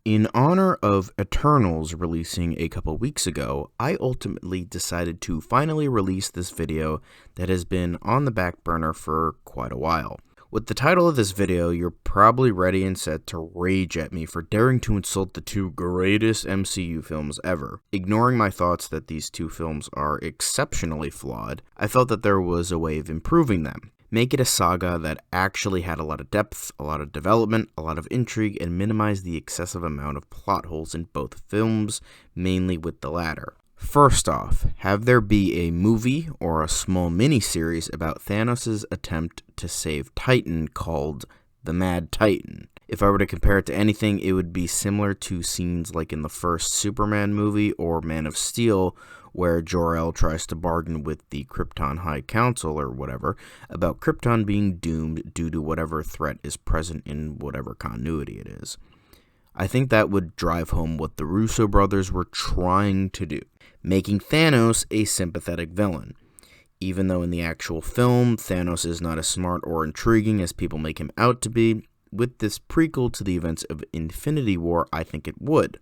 In honor of Eternals releasing a couple weeks ago, I ultimately decided to finally release this video that has been on the back burner for quite a while. With the title of this video, you're probably ready and set to rage at me for daring to insult the two greatest MCU films ever. Ignoring my thoughts that these two films are exceptionally flawed, I felt that there was a way of improving them. Make it a saga that actually had a lot of depth, a lot of development, a lot of intrigue, and minimize the excessive amount of plot holes in both films, mainly with the latter. First off, have there be a movie or a small mini-series about Thanos' attempt to save Titan called The Mad Titan. If I were to compare it to anything, it would be similar to scenes like in the first Superman movie or Man of Steel, where Jor-El tries to bargain with the Krypton High Council or whatever about Krypton being doomed due to whatever threat is present in whatever continuity it is. I think that would drive home what the Russo brothers were trying to do, making Thanos a sympathetic villain. Even though in the actual film, Thanos is not as smart or intriguing as people make him out to be, with this prequel to the events of Infinity War, I think it would.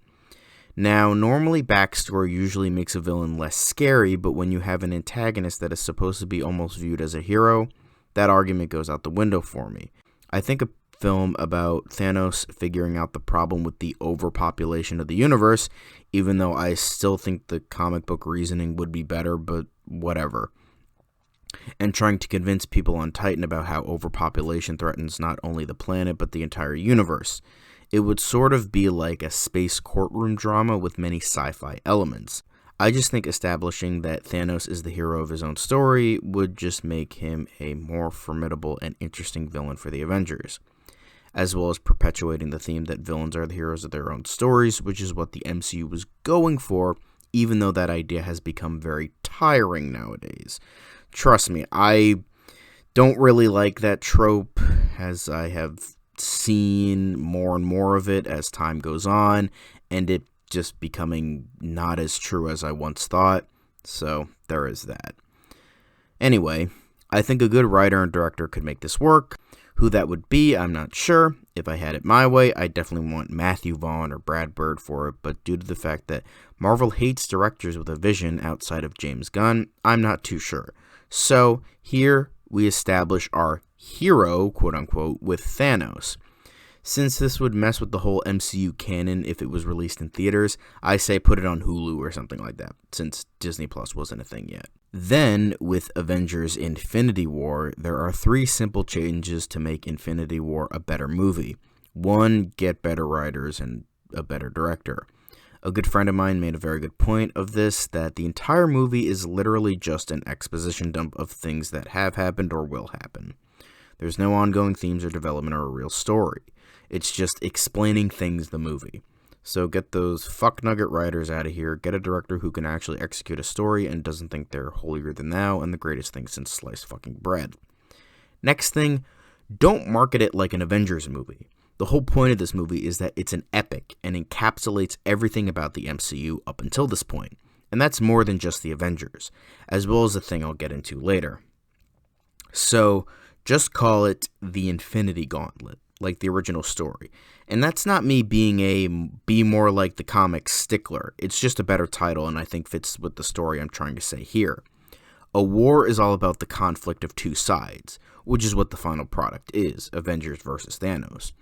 Now, normally backstory usually makes a villain less scary, but when you have an antagonist that is supposed to be almost viewed as a hero, that argument goes out the window for me. I think a film about Thanos figuring out the problem with the overpopulation of the universe, even though I still think the comic book reasoning would be better, but whatever. And trying to convince people on Titan about how overpopulation threatens not only the planet, but the entire universe. It would sort of be like a space courtroom drama with many sci-fi elements. I just think establishing that Thanos is the hero of his own story would just make him a more formidable and interesting villain for the Avengers, as well as perpetuating the theme that villains are the heroes of their own stories, which is what the MCU was going for, even though that idea has become very tiring nowadays. Trust me, I don't really like that trope, as I have seen more and more of it as time goes on, and it just becoming not as true as I once thought, so there is that. Anyway, I think a good writer and director could make this work. Who that would be, I'm not sure. If I had it my way, I definitely want Matthew Vaughn or Brad Bird for it, but due to the fact that Marvel hates directors with a vision outside of James Gunn, I'm not too sure. So, here we establish our hero, quote-unquote, with Thanos. Since this would mess with the whole MCU canon if it was released in theaters, I say put it on Hulu or something like that, since Disney Plus wasn't a thing yet. Then, with Avengers Infinity War, there are 3 simple changes to make Infinity War a better movie. 1, get better writers and a better director. A good friend of mine made a very good point of this, that the entire movie is literally just an exposition dump of things that have happened or will happen. There's no ongoing themes or development or a real story. It's just explaining things the movie. So get those fuck nugget writers out of here, get a director who can actually execute a story and doesn't think they're holier than thou and the greatest thing since sliced fucking bread. Next thing, don't market it like an Avengers movie. The whole point of this movie is that it's an epic and encapsulates everything about the MCU up until this point. And that's more than just the Avengers, as well as a thing I'll get into later. So, just call it the Infinity Gauntlet, like the original story. And that's not me being a be more like the comics stickler. It's just a better title and I think fits with the story I'm trying to say here. A war is all about the conflict of two sides, which is what the final product is, Avengers versus Thanos.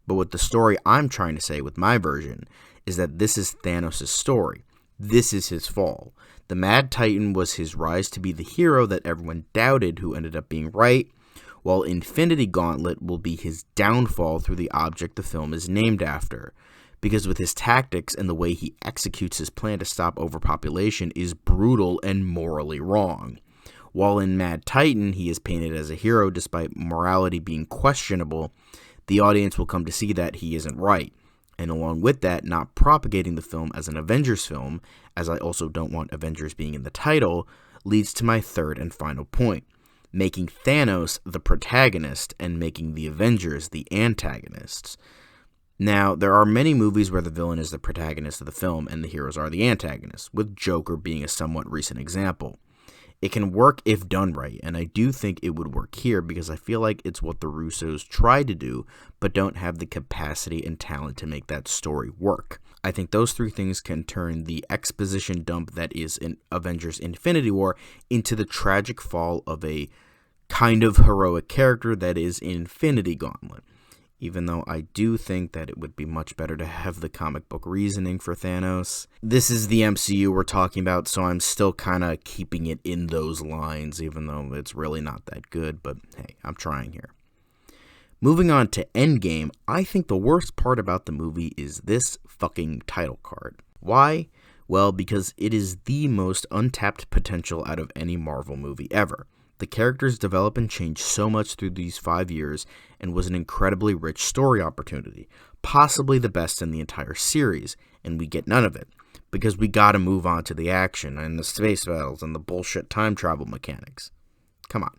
But what the story I'm trying to say with my version is that this is Thanos' story. This is his fall. The Mad Titan was his rise to be the hero that everyone doubted who ended up being right, while Infinity Gauntlet will be his downfall through the object the film is named after. Because with his tactics and the way he executes his plan to stop overpopulation is brutal and morally wrong. While in Mad Titan he is painted as a hero despite morality being questionable, the audience will come to see that he isn't right. And along with that, not propagating the film as an Avengers film, as I also don't want Avengers being in the title, leads to my third and final point. Making Thanos the protagonist and making the Avengers the antagonists. Now, there are many movies where the villain is the protagonist of the film and the heroes are the antagonists, with Joker being a somewhat recent example. It can work if done right, and I do think it would work here because I feel like it's what the Russos tried to do, but don't have the capacity and talent to make that story work. I think those three things can turn the exposition dump that is in Avengers Infinity War into the tragic fall of a kind of heroic character that is Infinity Gauntlet. Even though I do think that it would be much better to have the comic book reasoning for Thanos. This is the MCU we're talking about, so I'm still kind of keeping it in those lines, even though it's really not that good, but hey, I'm trying here. Moving on to Endgame, I think the worst part about the movie is this fucking title card. Why? Well, because it is the most untapped potential out of any Marvel movie ever. The characters develop and change so much through these 5 years and was an incredibly rich story opportunity, possibly the best in the entire series, and we get none of it, because we gotta move on to the action and the space battles and the bullshit time travel mechanics. Come on.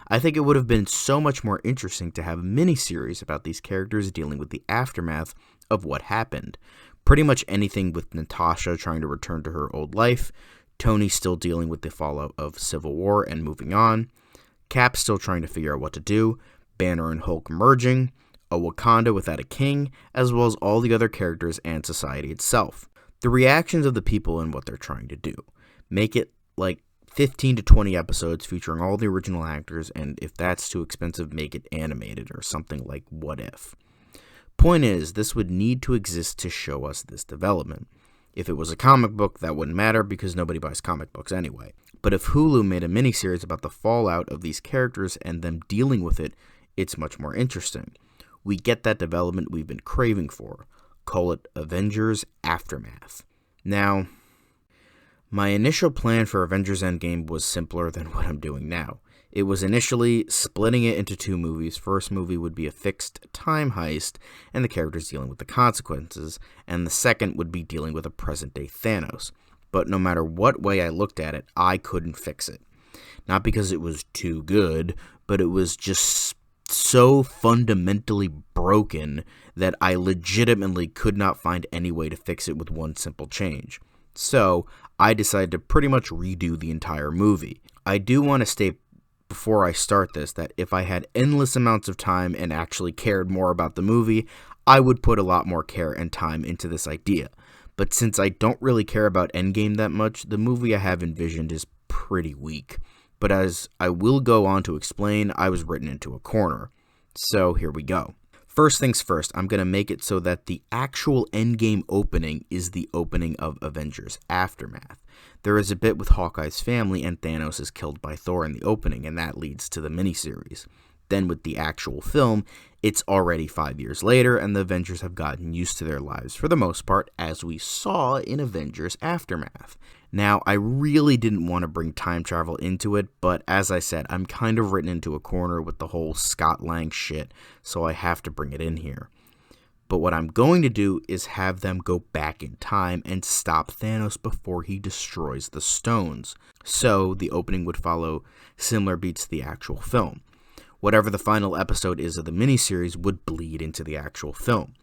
I think it would have been so much more interesting to have a mini-series about these characters dealing with the aftermath of what happened. Pretty much anything with Natasha trying to return to her old life, Tony still dealing with the fallout of Civil War and moving on, Cap still trying to figure out what to do, Banner and Hulk merging, a Wakanda without a king, as well as all the other characters and society itself. The reactions of the people and what they're trying to do. Make it like 15 to 20 episodes featuring all the original actors, and if that's too expensive, make it animated or something like What If. Point is, this would need to exist to show us this development. If it was a comic book, that wouldn't matter because nobody buys comic books anyway. But if Hulu made a miniseries about the fallout of these characters and them dealing with it, it's much more interesting. We get that development we've been craving for. Call it Avengers Aftermath. Now, my initial plan for Avengers Endgame was simpler than what I'm doing now. It was initially splitting it into 2 movies. First movie would be a fixed time heist and the characters dealing with the consequences, and the second would be dealing with a present-day Thanos. But no matter what way I looked at it, I couldn't fix it. Not because it was too good, but it was just so fundamentally broken that I legitimately could not find any way to fix it with one simple change. So, I decided to pretty much redo the entire movie. I do want to state before I start this that if I had endless amounts of time and actually cared more about the movie, I would put a lot more care and time into this idea. But since I don't really care about Endgame that much, the movie I have envisioned is pretty weak. But as I will go on to explain, I was written into a corner. So here we go. First things first, I'm going to make it so that the actual Endgame opening is the opening of Avengers Aftermath. There is a bit with Hawkeye's family and Thanos is killed by Thor in the opening, and that leads to the miniseries. Then with the actual film, it's already 5 years later, and the Avengers have gotten used to their lives for the most part, as we saw in Avengers Aftermath. Now, I really didn't want to bring time travel into it, but as I said, I'm kind of written into a corner with the whole Scott Lang shit, so I have to bring it in here. But what I'm going to do is have them go back in time and stop Thanos before he destroys the stones. So, the opening would follow similar beats to the actual film. Whatever the final episode is of the miniseries would bleed into the actual film.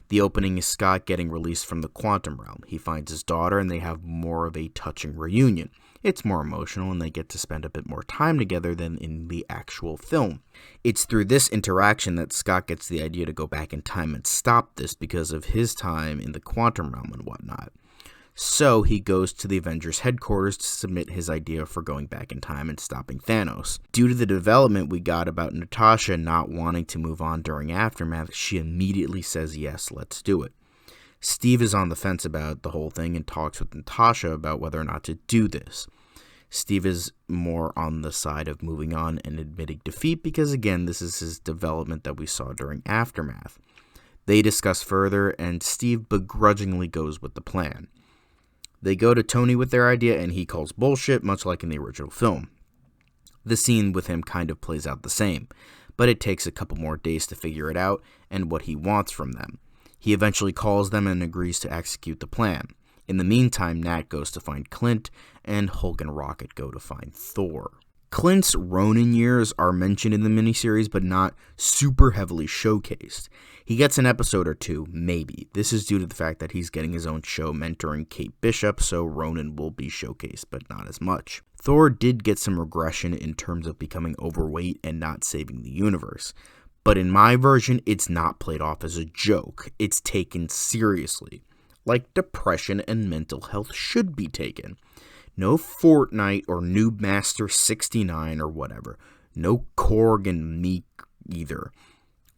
The opening is Scott getting released from the quantum realm. He finds his daughter and they have more of a touching reunion. It's more emotional and they get to spend a bit more time together than in the actual film. It's through this interaction that Scott gets the idea to go back in time and stop this because of his time in the quantum realm and whatnot. So he goes to the Avengers headquarters to submit his idea for going back in time and stopping Thanos. Due to the development we got about Natasha not wanting to move on during Aftermath, she immediately says yes, let's do it. Steve is on the fence about the whole thing and talks with Natasha about whether or not to do this. Steve is more on the side of moving on and admitting defeat because, again, this is his development that we saw during Aftermath. They discuss further, and Steve begrudgingly goes with the plan. They go to Tony with their idea, and he calls bullshit, much like in the original film. The scene with him kind of plays out the same, but it takes a couple more days to figure it out and what he wants from them. He eventually calls them and agrees to execute the plan. In the meantime, Nat goes to find Clint, and Hulk and Rocket go to find Thor. Clint's Ronin years are mentioned in the miniseries, but not super heavily showcased. He gets an episode or two, maybe. This is due to the fact that he's getting his own show mentoring Kate Bishop, so Ronin will be showcased, but not as much. Thor did get some regression in terms of becoming overweight and not saving the universe. But in my version, it's not played off as a joke. It's taken seriously, like depression and mental health should be taken. No Fortnite or Noob Master 69 or whatever. No Korg and Meek either.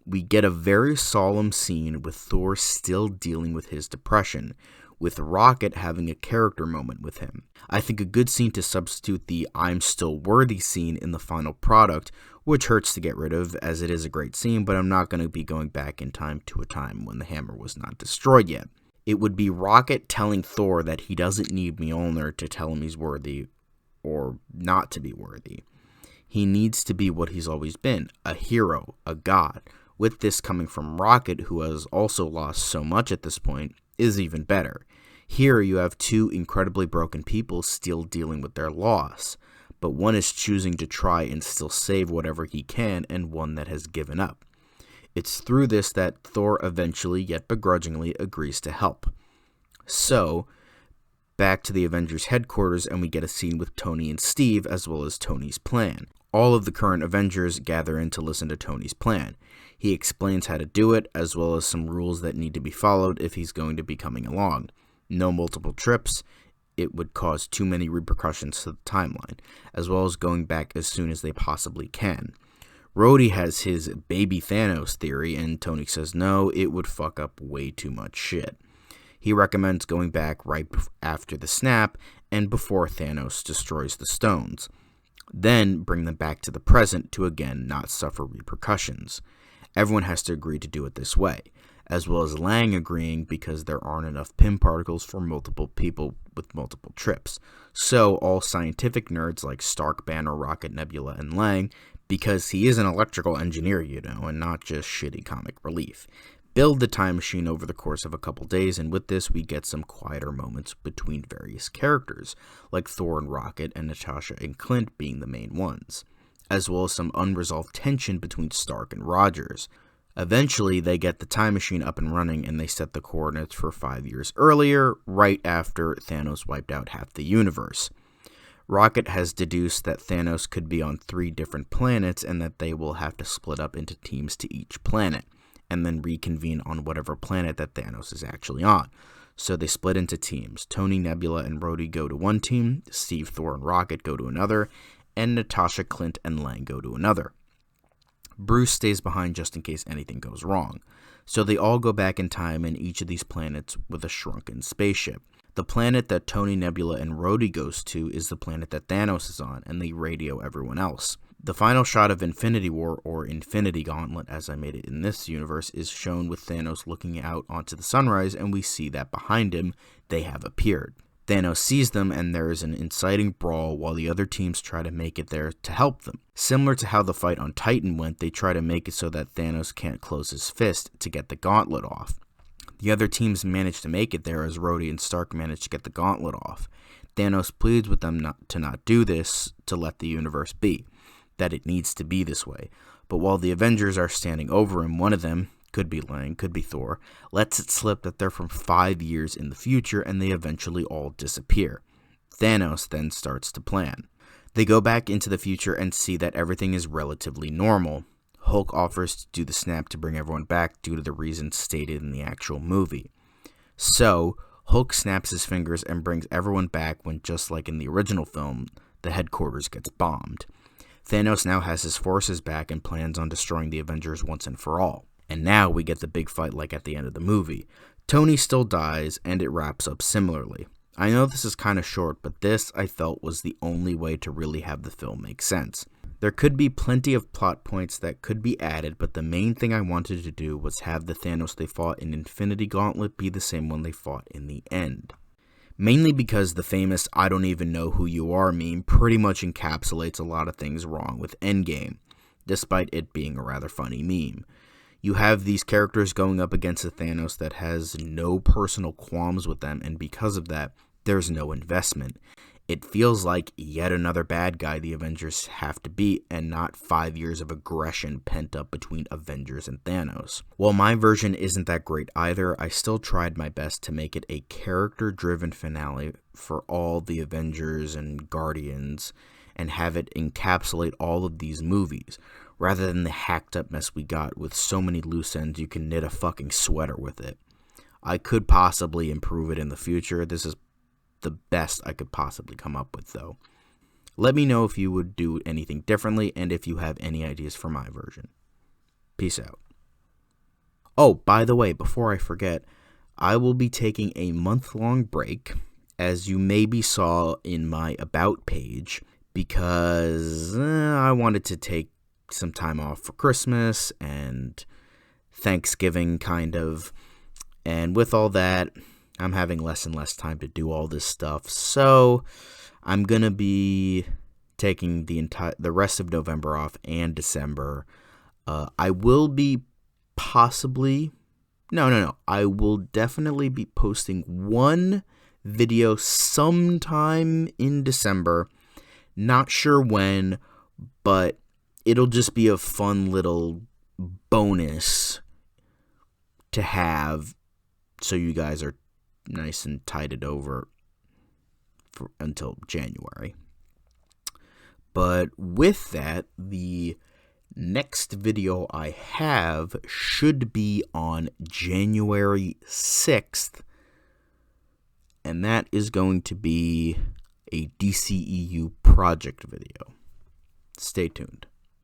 We get a very solemn scene with Thor still dealing with his depression, with Rocket having a character moment with him. I think a good scene to substitute the I'm still worthy scene in the final product, which hurts to get rid of as it is a great scene, but I'm not going to be going back in time to a time when the hammer was not destroyed yet. It would be Rocket telling Thor that he doesn't need Mjolnir to tell him he's worthy or not to be worthy. He needs to be what he's always been, a hero, a god. With this coming from Rocket, who has also lost so much at this point, is even better. Here you have two incredibly broken people still dealing with their loss, but one is choosing to try and still save whatever he can, and one that has given up. It's through this that Thor eventually, yet begrudgingly, agrees to help. So, back to the Avengers headquarters, and we get a scene with Tony and Steve, as well as Tony's plan. All of the current Avengers gather in to listen to Tony's plan. He explains how to do it, as well as some rules that need to be followed if he's going to be coming along. No multiple trips, it would cause too many repercussions to the timeline, as well as going back as soon as they possibly can. Rhodey has his baby Thanos theory, and Tony says no, it would fuck up way too much shit. He recommends going back right after the snap, and before Thanos destroys the stones. Then bring them back to the present to again not suffer repercussions. Everyone has to agree to do it this way, as well as Lang agreeing because there aren't enough Pym particles for multiple people with multiple trips. So all scientific nerds like Stark, Banner, Rocket, Nebula, and Lang, because he is an electrical engineer, and not just shitty comic relief, build the time machine over the course of a couple days, and with this we get some quieter moments between various characters, like Thor and Rocket and Natasha and Clint being the main ones, as well as some unresolved tension between Stark and Rogers. Eventually, they get the time machine up and running, and they set the coordinates for 5 years earlier, right after Thanos wiped out half the universe. Rocket has deduced that Thanos could be on 3 different planets, and that they will have to split up into teams to each planet, and then reconvene on whatever planet that Thanos is actually on. So they split into teams. Tony, Nebula, and Rhodey go to one team, Steve, Thor, and Rocket go to another, and Natasha, Clint, and Lang go to another. Bruce stays behind just in case anything goes wrong. So they all go back in time in each of these planets with a shrunken spaceship. The planet that Tony, Nebula, and Rhodey goes to is the planet that Thanos is on, and they radio everyone else. The final shot of Infinity War, or Infinity Gauntlet as I made it in this universe, is shown with Thanos looking out onto the sunrise, and we see that behind him, they have appeared. Thanos sees them, and there is an inciting brawl while the other teams try to make it there to help them. Similar to how the fight on Titan went, they try to make it so that Thanos can't close his fist to get the gauntlet off. The other teams manage to make it there as Rhodey and Stark manage to get the gauntlet off. Thanos pleads with them not to do this, to let the universe be, that it needs to be this way. But while the Avengers are standing over him, one of them, could be Lang, could be Thor, lets it slip that they're from 5 years in the future, and they eventually all disappear. Thanos then starts to plan. They go back into the future and see that everything is relatively normal. Hulk offers to do the snap to bring everyone back due to the reasons stated in the actual movie. So, Hulk snaps his fingers and brings everyone back when, just like in the original film, the headquarters gets bombed. Thanos now has his forces back and plans on destroying the Avengers once and for all. And now we get the big fight like at the end of the movie. Tony still dies, and it wraps up similarly. I know this is kind of short, but this, I felt, was the only way to really have the film make sense. There could be plenty of plot points that could be added, but the main thing I wanted to do was have the Thanos they fought in Infinity Gauntlet be the same one they fought in the end. Mainly because the famous "I don't even know who you are" meme pretty much encapsulates a lot of things wrong with Endgame, despite it being a rather funny meme. You have these characters going up against a Thanos that has no personal qualms with them, and because of that, there's no investment. It feels like yet another bad guy the Avengers have to beat, and not 5 years of aggression pent up between Avengers and Thanos. While my version isn't that great either, I still tried my best to make it a character-driven finale for all the Avengers and Guardians, and have it encapsulate all of these movies, rather than the hacked-up mess we got with so many loose ends you can knit a fucking sweater with it. I could possibly improve it in the future. This is the best I could possibly come up with, though. Let me know if you would do anything differently and if you have any ideas for my version. Peace out. Oh, by the way, before I forget, I will be taking a month-long break, as you maybe saw in my About page, because I wanted to take some time off for Christmas and Thanksgiving, kind of. And with all that, I'm having less and less time to do all this stuff, so I'm going to be taking the rest of November off and December. I will be I will definitely be posting one video sometime in December. Not sure when, but it'll just be a fun little bonus to have, so you guys are nice and tided over until January. But with that, the next video I have should be on January 6th, and that is going to be a DCEU project video. Stay tuned.